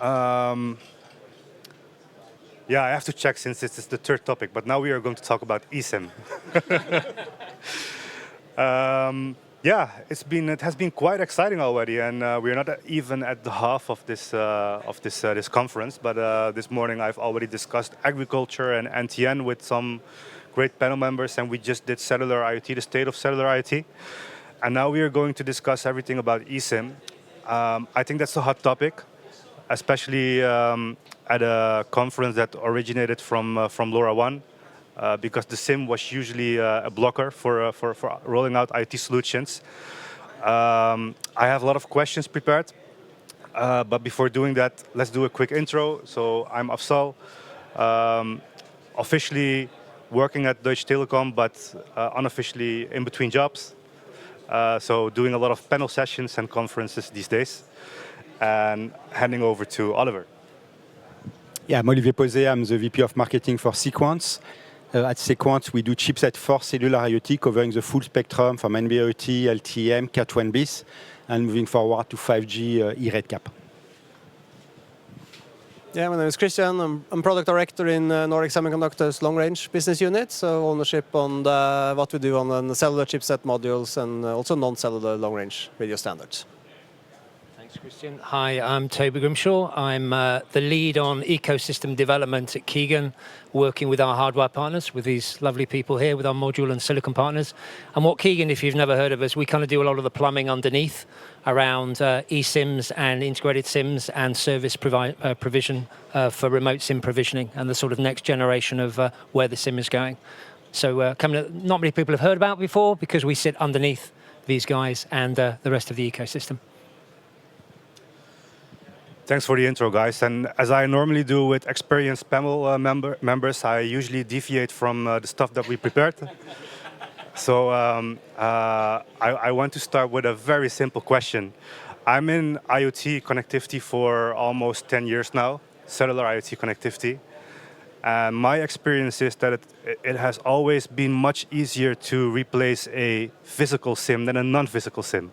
Yeah, I have to check since this is the third topic, but now we are going to talk about eSIM. Yeah, it has been quite exciting already, and we're not even at the half of this conference. But this morning I've already discussed agriculture and NTN with some great panel members, and we just did cellular IoT, the state of cellular IoT, and now we are going to discuss everything about eSIM. I think that's a hot topic, especially at a conference that originated from LoRaWAN. Because the SIM was usually a blocker for rolling out IT solutions. I have a lot of questions prepared, but before doing that, let's do a quick intro. So I'm Afzal, officially working at Deutsche Telekom, but unofficially in between jobs. So doing a lot of panel sessions and conferences these days, and handing over to Oliver. Yeah, I'm Olivier Pauzet. I'm the VP of Marketing for Sequans. At Sequans, we do chipset for cellular IoT, covering the full spectrum from NB-IoT, LTE-M, Cat1bis, and moving forward to 5G eRedCap. Yeah, my name is Kristian. I'm product director in Nordic Semiconductor's long-range business unit, so ownership on what we do on the cellular chipset modules and also non-cellular long-range radio standards. Kristian. Hi, I'm Toby Grimshaw. I'm the lead on ecosystem development at Kigen, working with our hardware partners, with these lovely people here, with our module and silicon partners. And what Kigen, if you've never heard of us, we kind of do a lot of the plumbing underneath around eSIMs and integrated SIMs and service provision for remote SIM provisioning and the sort of next generation of where the SIM is going. So not many people have heard about before because we sit underneath these guys and the rest of the ecosystem. Thanks for the intro, guys. And as I normally do with experienced panel members, I usually deviate from the stuff that we prepared. So I want to start with a very simple question. I'm in IoT connectivity for almost 10 years now, cellular IoT connectivity. And my experience is that it has always been much easier to replace a physical SIM than a non-physical SIM.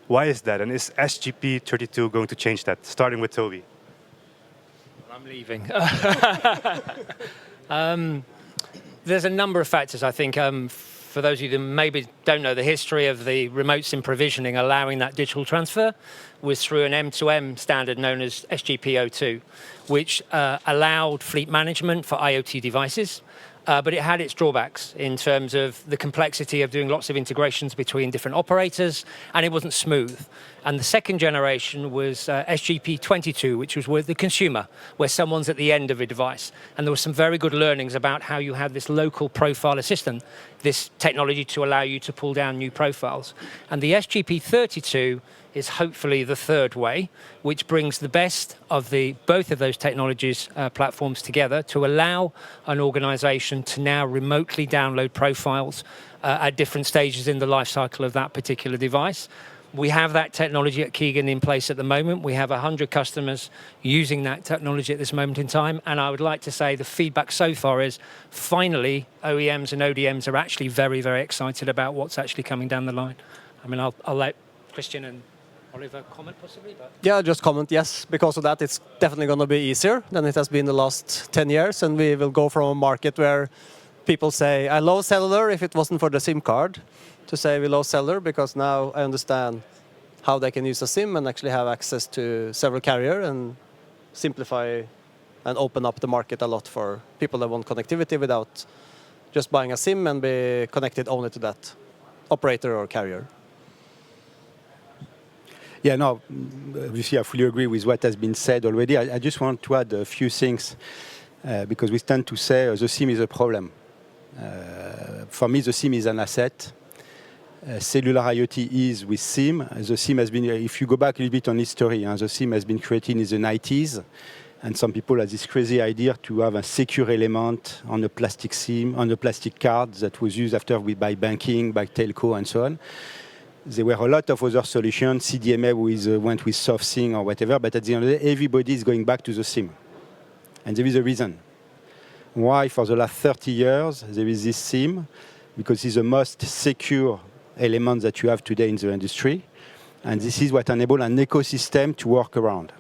Why is that? And is SGP32 going to change that? Starting with Toby. I'm leaving. There's a number of factors, I think. For those of you that maybe don't know, the history of the remote SIM provisioning allowing that digital transfer was through an M2M standard known as SGP02, which allowed fleet management for IoT devices. But it had its drawbacks in terms of the complexity of doing lots of integrations between different operators, and it wasn't smooth. And the second generation was SGP22, which was with the consumer, where someone's at the end of a device. And there were some very good learnings about how you had this local profile assistant, this technology to allow you to pull down new profiles. And the SGP32 is hopefully the third way, which brings the best of both of those technologies platforms together to allow an organization to now remotely download profiles at different stages in the life cycle of that particular device. We have that technology at Kigen in place at the moment. We have 100 customers using that technology at this moment in time. And I would like to say the feedback so far is finally OEMs and ODMs are actually very, very excited about what's actually coming down the line. I mean, I'll let Kristian and Oliver comment possibly? But yeah, just comment, yes. Because of that, it's definitely going to be easier than it has been the last 10 years. And we will go from a market where people say, I love cellular if it wasn't for the SIM card, to say we love cellular because now I understand how they can use a SIM and actually have access to several carriers and simplify and open up the market a lot for people that want connectivity without just buying a SIM and be connected only to that operator or carrier. Yeah, no, obviously I fully agree with what has been said already. I just want to add a few things because we tend to say the SIM is a problem. For me, the SIM is an asset. Cellular IoT is with SIM. The SIM has been, if you go back a little bit on history, the SIM has been created in the 90s. And some people have this crazy idea to have a secure element on a plastic SIM, on a plastic card that was used after by banking, by telco, and so on. There were a lot of other solutions. CDMA went with soft SIM or whatever, but at the end of the day, everybody is going back to the SIM. And there is a reason. Why, for the last 30 years, there is this SIM? Because it's the most secure element that you have today in the industry. And this is what enables an ecosystem to work around.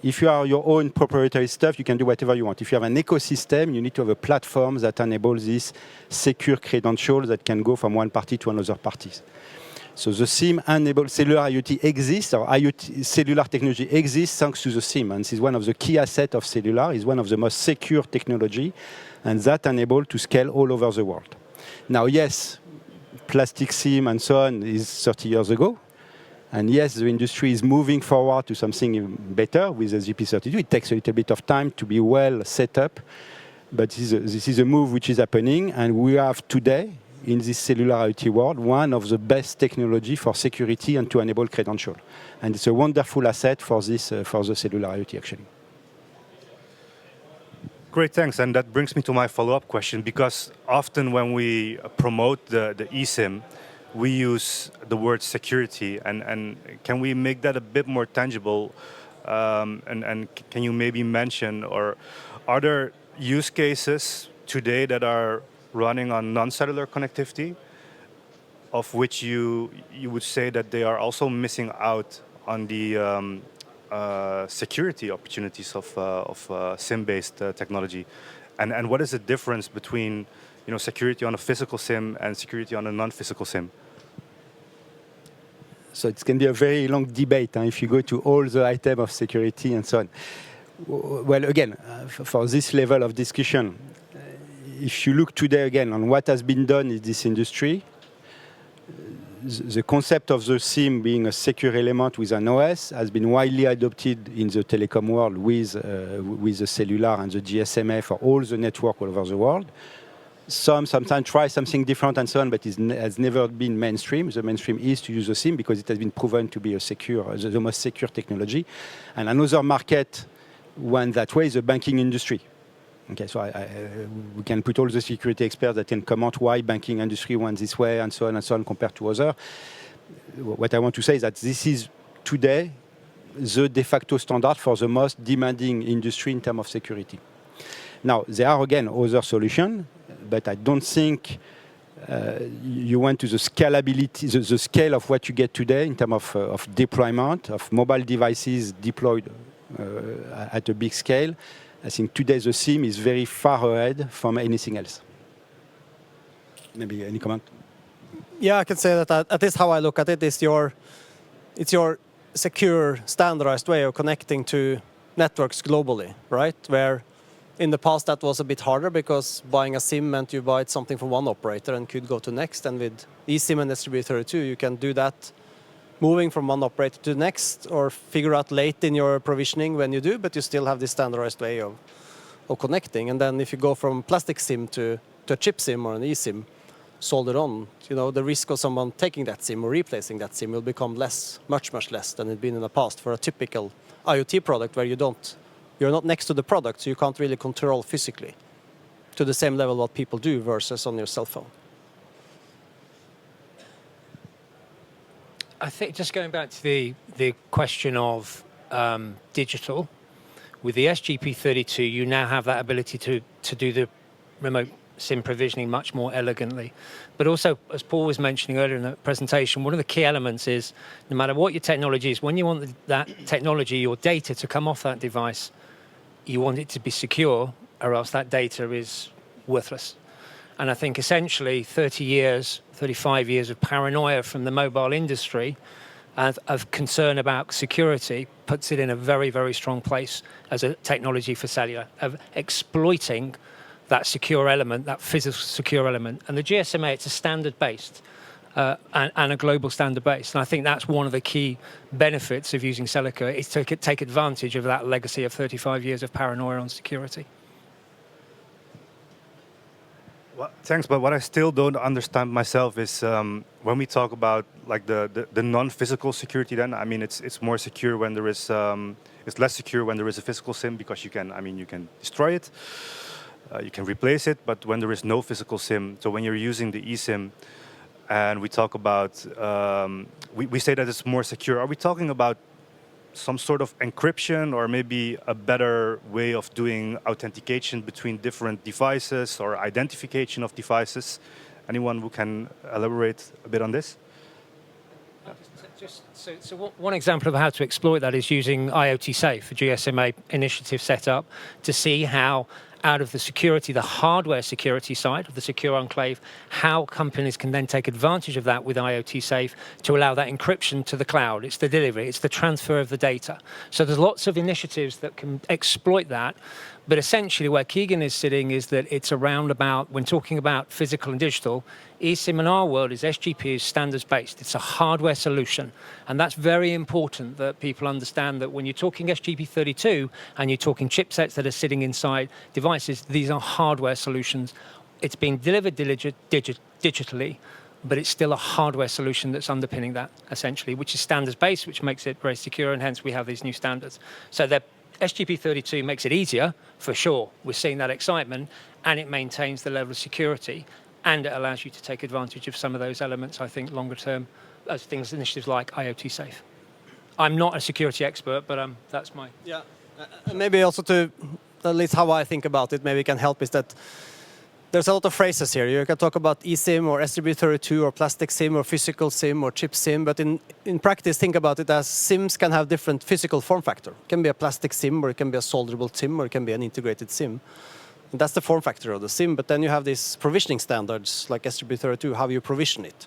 If you are your own proprietary stuff, you can do whatever you want. If you have an ecosystem, you need to have a platform that enables this secure credential that can go from one party to another party. So the SIM enables cellular IoT exists, or IoT cellular technology exists thanks to the SIM. And this is one of the key assets of cellular, is one of the most secure technology, and that enables to scale all over the world. Now, yes, plastic SIM and so on is 30 years ago. And yes, the industry is moving forward to something better with the GP32. It takes a little bit of time to be well set up, but this is a move which is happening, and we have today, in this cellular IoT world, one of the best technology for security and to enable credential. And it's a wonderful asset for this, for the cellular IoT, actually. Great, thanks. And that brings me to my follow-up question, because often when we promote the eSIM, we use the word security, and can we make that a bit more tangible? And can you maybe mention, or are there use cases today that are running on non-cellular connectivity, of which you would say that they are also missing out on the security opportunities of SIM-based technology? And what is the difference between security on a physical SIM and security on a non-physical SIM? So it can be a very long debate if you go to all the items of security and so on. Well, again, for this level of discussion, if you look today again on what has been done in this industry, the concept of the SIM being a secure element with an OS has been widely adopted in the telecom world with the cellular and the GSMA for all the network all over the world. Sometimes try something different and so on, but it has never been mainstream. The mainstream is to use the SIM because it has been proven to be the most secure technology. And another market went that way is the banking industry. Okay, so we can put all the security experts that can comment why banking industry went this way and so on compared to other. What I want to say is that this is today the de facto standard for the most demanding industry in terms of security. Now, there are again other solutions, but I don't think you went to the scalability, the scale of what you get today in terms of deployment, of mobile devices deployed at a big scale. I think today the SIM is very far ahead from anything else. Maybe any comment? Yeah, I can say that at least how I look at it is it's your secure, standardized way of connecting to networks globally, right? Where in the past that was a bit harder because buying a SIM meant you buy something from one operator and could go to next. And with eSIM and STB32, you can do that moving from one operator to the next, or figure out late in your provisioning when you do, but you still have this standardized way of connecting. And then if you go from plastic SIM to a chip SIM or an eSIM soldered on, the risk of someone taking that SIM or replacing that SIM will become less, much less than it's been in the past for a typical IoT product where you're not next to the product, so you can't really control physically to the same level what people do versus on your cell phone. I think just going back to the question of digital, with the SGP32, you now have that ability to do the remote SIM provisioning much more elegantly. But also, as Paul was mentioning earlier in the presentation, one of the key elements is, no matter what your technology is, when you want that technology, your data to come off that device, you want it to be secure, or else that data is worthless. And I think essentially 30 years, 35 years of paranoia from the mobile industry and of concern about security puts it in a very, very strong place as a technology for cellular, of exploiting that secure element, that physical secure element. And the GSMA, it's a standard-based and a global standard-based. And I think that's one of the key benefits of using Celica, is to take advantage of that legacy of 35 years of paranoia on security. Well, thanks, but what I still don't understand myself is when we talk about like the non-physical security. Then I mean it's more secure when there is it's less secure when there is a physical SIM, because you can destroy it, you can replace it. But when there is no physical SIM, so when you're using the eSIM, and we talk about we say that it's more secure. Are we talking about some sort of encryption, or maybe a better way of doing authentication between different devices, or identification of devices? Anyone who can elaborate a bit on this? One example of how to exploit that is using IoT Safe, a GSMA initiative set up to see how out of the security, the hardware security side of the secure enclave, how companies can then take advantage of that with IoT Safe to allow that encryption to the cloud. It's the delivery, it's the transfer of the data. So there's lots of initiatives that can exploit that. But essentially where Kigen is sitting is that it's around about, when talking about physical and digital, eSIM in our world is SGP is standards based. It's a hardware solution. And that's very important that people understand that when you're talking SGP32 and you're talking chipsets that are sitting inside devices, these are hardware solutions. It's being delivered digitally, but it's still a hardware solution that's underpinning that, essentially, which is standards based, which makes it very secure, and hence we have these new standards. So SGP32 makes it easier, for sure. We're seeing that excitement, and it maintains the level of security, and it allows you to take advantage of some of those elements, I think, longer term, as initiatives like IoT Safe. I'm not a security expert, but that's my... Yeah, and maybe also to, at least how I think about it, maybe can help is that there's a lot of phrases here. You can talk about eSIM or SGP32 or plastic SIM or physical SIM or chip SIM, but in practice, think about it as SIMs can have different physical form factor. It can be a plastic SIM, or it can be a solderable SIM, or it can be an integrated SIM. And that's the form factor of the SIM, but then you have these provisioning standards like SGP32, how you provision it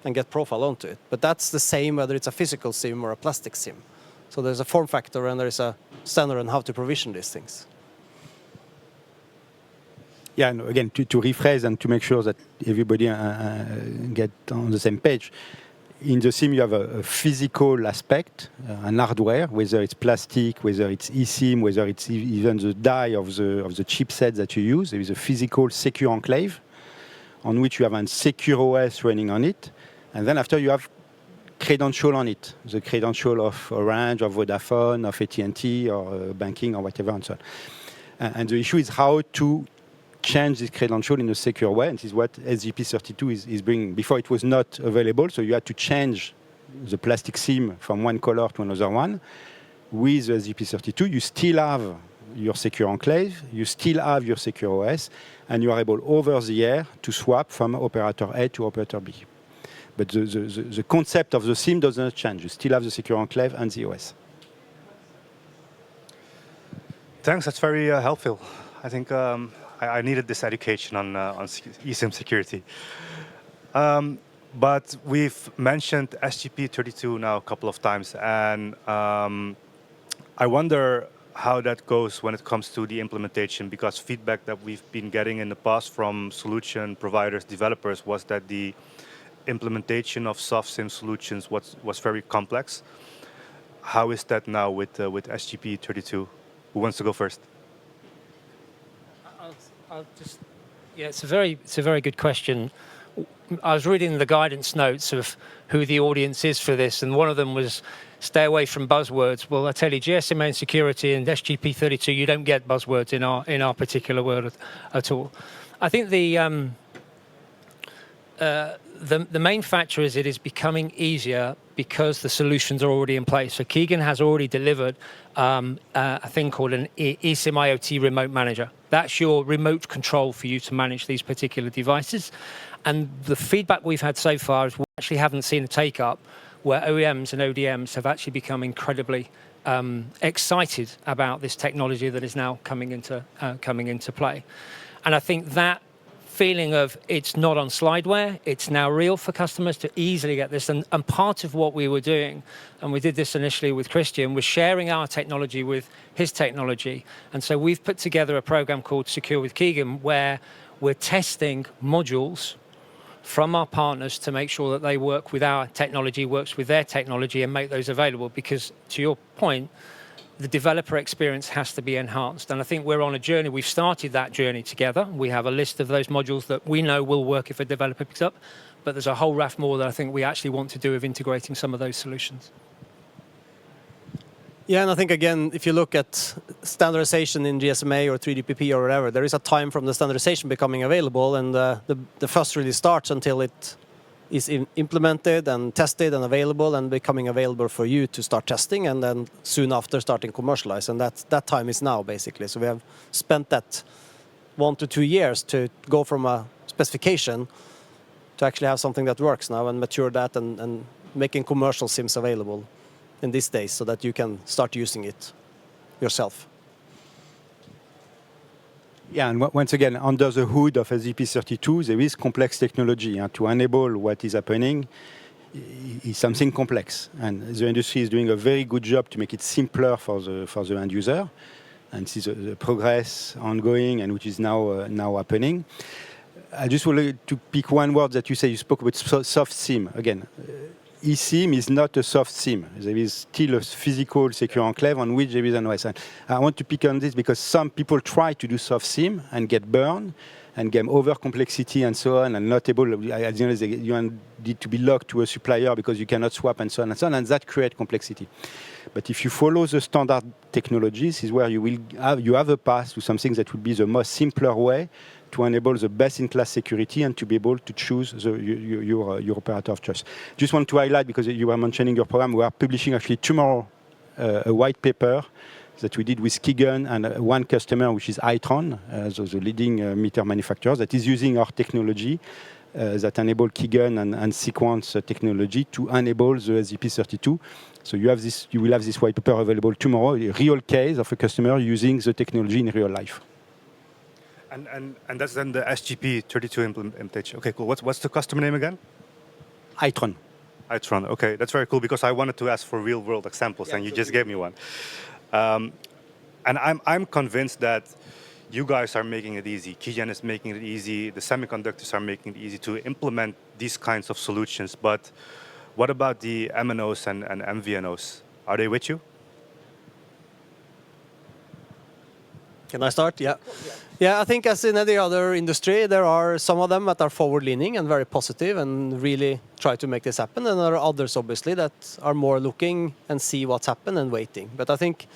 and get profile onto it. But that's the same whether it's a physical SIM or a plastic SIM. So there's a form factor and there's a standard on how to provision these things. Yeah, and again, to rephrase and to make sure that everybody get on the same page, in the SIM you have a physical aspect, an hardware, whether it's plastic, whether it's eSIM, whether it's even the die of the chipset that you use. There is a physical secure enclave on which you have a secure OS running on it, and then after you have credential on it, the credential of Orange, or Vodafone, of AT&T, or banking, or whatever, and so on. And the issue is how to change this credential in a secure way, and this is what SGP32 is bringing. Before it was not available, so you had to change the plastic SIM from one color to another one. With the SGP32, you still have your secure enclave, you still have your secure OS, and you are able over the air to swap from operator A to operator B. But the concept of the SIM does not change. You still have the secure enclave and the OS. Thanks, that's very helpful. I think I needed this education on eSIM security. But we've mentioned SGP32 now a couple of times, and I wonder how that goes when it comes to the implementation, because feedback that we've been getting in the past from solution providers, developers, was that the implementation of soft SIM solutions was very complex. How is that now with SGP32? Who wants to go first? It's a very good question. I was reading the guidance notes of who the audience is for this, and one of them was stay away from buzzwords. Well, I tell you, GSMA and security and SGP32, you don't get buzzwords in our particular world at all. I think the main factor is it is becoming easier because the solutions are already in place. So Kigen has already delivered a thing called an eSIM IoT remote manager. That's your remote control for you to manage these particular devices. And the feedback we've had so far is we actually haven't seen a take-up where OEMs and ODMs have actually become incredibly excited about this technology that is now coming into play. And I think that feeling of it's not on slideware, it's now real for customers to easily get this. And part of what we were doing, and we did this initially with Kristian, was sharing our technology with his technology. And so we've put together a program called Secure with Kigen, where we're testing modules from our partners to make sure that they work with our technology, works with their technology, and make those available. Because to your point, the developer experience has to be enhanced. And I think we're on a journey. We've started that journey together. We have a list of those modules that we know will work if a developer picks up. But there's a whole raft more that I think we actually want to do of integrating some of those solutions. Yeah, and I think, again, if you look at standardization in GSMA or 3GPP or whatever, there is a time from the standardization becoming available, and the fuss really starts until it is implemented and tested and available and becoming available for you to start testing, and then soon after starting commercialize. And that time is now, basically. So we have spent that 1 to 2 years to go from a specification to actually have something that works now and mature that and making commercial SIMs available in these days so that you can start using it yourself. Yeah, and once again, under the hood of SDP32, there is complex technology. And to enable what is happening is something complex. And the industry is doing a very good job to make it simpler for the end user. And see the progress ongoing and which is now happening. I just wanted to pick one word that you say. You spoke about soft SIM. Again, eSIM is not a soft SIM. There is still a physical secure enclave on which there is an OS. And I want to pick on this because some people try to do soft SIM and get burned and get over complexity and so on, and not able, at the end, you need to be locked to a supplier because you cannot swap and so on, and that creates complexity. But if you follow the standard technologies, is where you have a path to something that would be the most simpler way to enable the best-in-class security and to be able to choose your operator of choice. Just want to highlight, because you were mentioning your program, we are publishing actually tomorrow a white paper that we did with Kigen and one customer, which is Itron, the leading meter manufacturer, that is using our technology that enable Kigen and Sequans technology to enable the SDP32. So you will have this white paper available tomorrow, a real case of a customer using the technology in real life. And that's then the SGP32 implementation. Okay, cool. What's the customer name again? Itron. Itron. Okay, that's very cool because I wanted to ask for real-world examples, and you just gave me one. And I'm convinced that you guys are making it easy. Kigen is making it easy. The semiconductors are making it easy to implement these kinds of solutions. But what about the MNOs and MVNOs? Are they with you? Can I start? Yeah. Yeah, I think as in any other industry, there are some of them that are forward-leaning and very positive and really try to make this happen. And there are others, obviously, that are more looking and see what's happened and waiting. But I think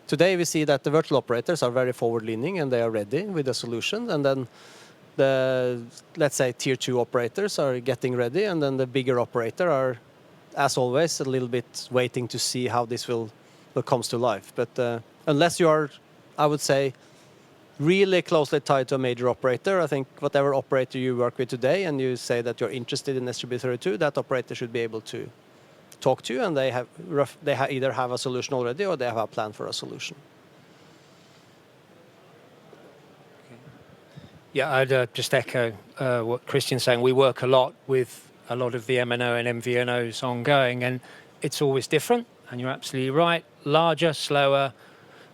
today we see that the virtual operators are very forward-leaning and they are ready with the solution. And then the, let's say, tier 2 operators are getting ready. And then the bigger operator are, as always, a little bit waiting to see how this will come to life. But unless you are, I would say, really closely tied to a major operator, I think whatever operator you work with today and you say that you're interested in SGP32, that operator should be able to talk to you, and they either have a solution already or they have a plan for a solution. Yeah, I'd just echo what Kristian's saying. We work a lot with a lot of the MNO and MVNOs ongoing, and it's always different, and you're absolutely right. Larger, slower,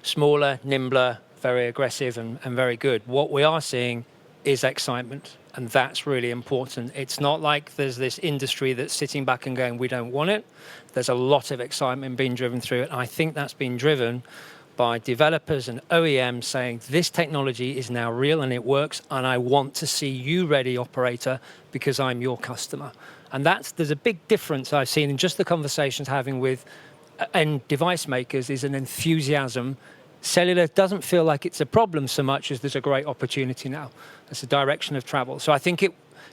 smaller, nimbler, very aggressive and very good. What we are seeing is excitement, and that's really important. It's not like there's this industry that's sitting back and going, we don't want it. There's a lot of excitement being driven through it. And I think that's been driven by developers and OEMs saying, this technology is now real and it works, and I want to see you ready, operator, because I'm your customer. And there's a big difference I've seen in just the conversations having with end device makers is an enthusiasm. Cellular doesn't feel like it's a problem so much as there's a great opportunity now. It's a direction of travel. So I think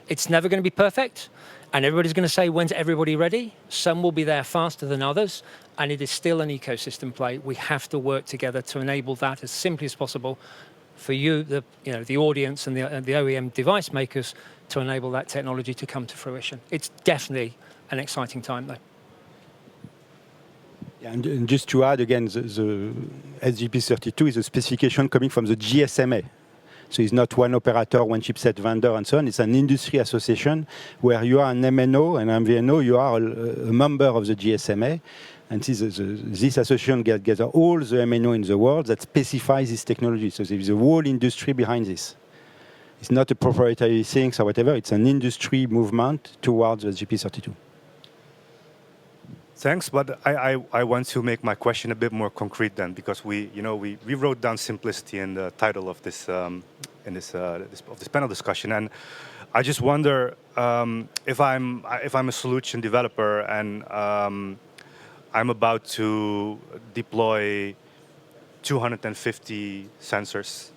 it's never going to be perfect, and everybody's going to say, when's everybody ready? Some will be there faster than others, and it is still an ecosystem play. We have to work together to enable that as simply as possible for you, the audience and the OEM device makers, to enable that technology to come to fruition. It's definitely an exciting time, though. And just to add again, the SGP32 is a specification coming from the GSMA. So it's not one operator, one chipset vendor, and so on. It's an industry association where you are an MNO and MVNO, you are a member of the GSMA. And this association gets all the MNO in the world that specifies this technology. So there is a whole industry behind this. It's not a proprietary thing or whatever. It's an industry movement towards the SGP32. Thanks, but I want to make my question a bit more concrete then, because we wrote down simplicity in the title of this panel discussion, and I just wonder if I'm a solution developer and I'm about to deploy 250 sensors,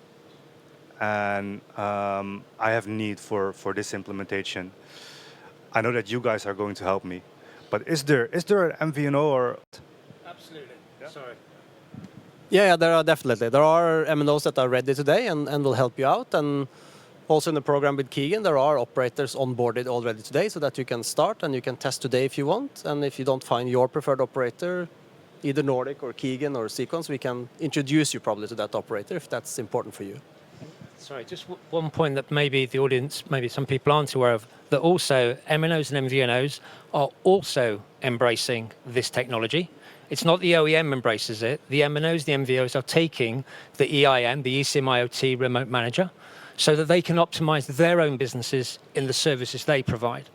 and I have need for this implementation. I know that you guys are going to help me. But is there an MVNO or? Absolutely. Yeah. Sorry. Yeah, there are definitely. There are MNOs that are ready today and will help you out. And Also in the program with Kigen, there are operators onboarded already today so that you can start and you can test today if you want. And if you don't find your preferred operator, either Nordic or Kigen or Sequans, we can introduce you probably to that operator if that's important for you. Sorry, just one point that maybe the audience, maybe some people aren't aware of, that also MNOs and MVNOs are also embracing this technology. It's not the OEM embraces it. The MNOs, the MVNOs are taking the EIM, the eSIM IoT remote manager, so that they can optimize their own businesses in the services they provide.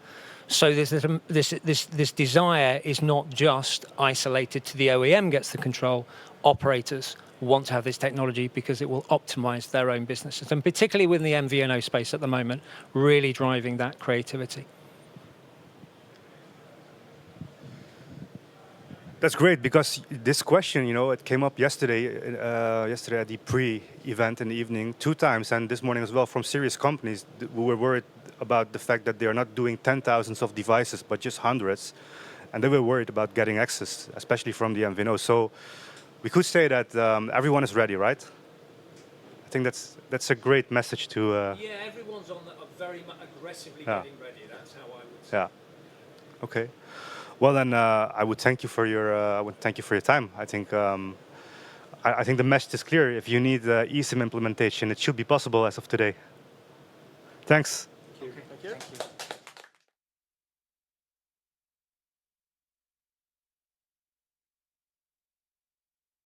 So this desire is not just isolated to the OEM gets the control. Operators want to have this technology because it will optimize their own businesses, and particularly within the MVNO space at the moment, really driving that creativity. That's great, because this question, it came up yesterday at the pre-event in the evening 2 times, and this morning as well from serious companies who were worried about the fact that they are not doing 10,000s of devices, but just hundreds, and they were worried about getting access, especially from the MVNO. So we could say that everyone is ready, right? I think that's a great message to. Yeah, everyone's very aggressively getting ready. That's how I would say. Yeah. Okay. Well, then I would thank you for your time. I think I think the message is clear. If you need eSIM implementation, it should be possible as of today. Thanks. Thank you.